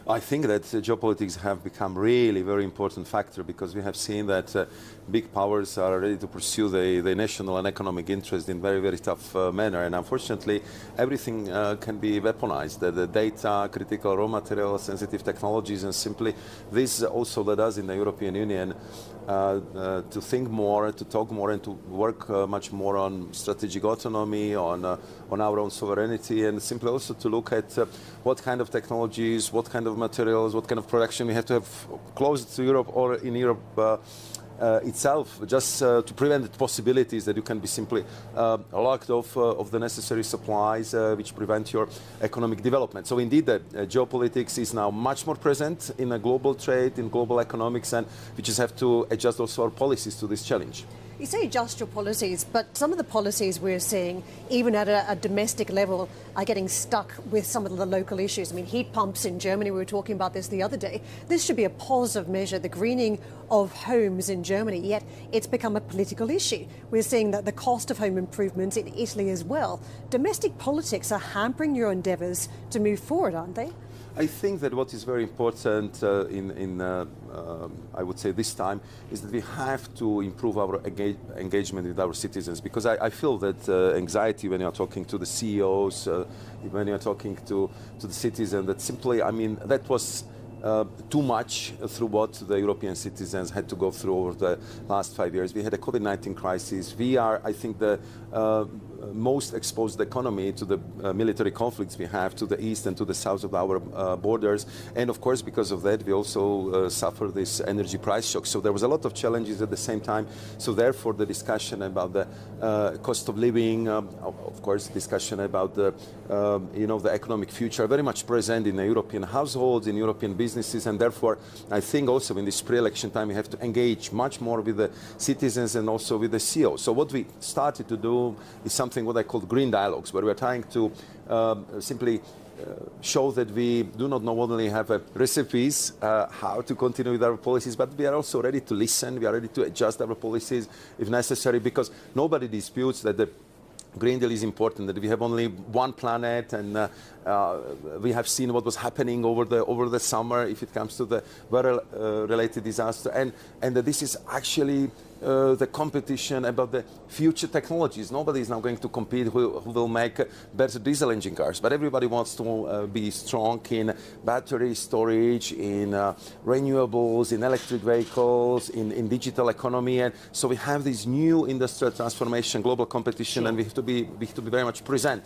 I think that geopolitics have become really very important factor because we have seen that big powers are ready to pursue the national and economic interest in very, very tough manner. And unfortunately, everything can be weaponized. The data, critical raw materials, sensitive technologies, and simply this also led us in the European Union to think more, to talk more, and to work much more on strategic autonomy, on our own sovereignty, and simply also to look at what kind of technologies, what kind of materials, what kind of production we have to have close to Europe or in Europe itself, just to prevent the possibilities that you can be simply locked off of the necessary supplies which prevent your economic development. So indeed, geopolitics is now much more present in a global trade, in global economics, and we just have to adjust also our policies to this challenge. You say adjust your policies, but some of the policies we're seeing, even at a domestic level, are getting stuck with some of the local issues. I mean, heat pumps in Germany, we were talking about this the other day. This should be a positive measure, the greening of homes in Germany, yet it's become a political issue. We're seeing that the cost of home improvements in Italy as well. Domestic politics are hampering your endeavours to move forward, aren't they? I think that what is very important I would say this time is that we have to improve our engagement with our citizens, because I feel that anxiety when you're talking to the CEOs, when you're talking to the citizens, that simply, I mean, that was too much through what the European citizens had to go through over the last 5 years. We had a COVID-19 crisis. We are, I think, the most exposed economy to the military conflicts we have to the east and to the south of our borders. And of course, because of that, we also suffer this energy price shock. So there was a lot of challenges at the same time. So therefore, the discussion about the cost of living, of course, discussion about the, the economic future, very much present in the European households, in European businesses. And therefore, I think also in this pre-election time, we have to engage much more with the citizens and also with the CEOs. So what we started to do is something what I call green dialogues, where we are trying to simply show that we do not only have recipes how to continue with our policies, but we are also ready to listen, we are ready to adjust our policies if necessary, because nobody disputes that the Green Deal is important, that we have only one planet, and we have seen what was happening over the summer if it comes to the weather-related disaster, and that this is actually the competition about the future technologies. Nobody is now going to compete who will make better diesel engine cars, but everybody wants to be strong in battery storage, in renewables, in electric vehicles, in digital economy. And so we have this new industrial transformation, global competition, and we have to be very much present.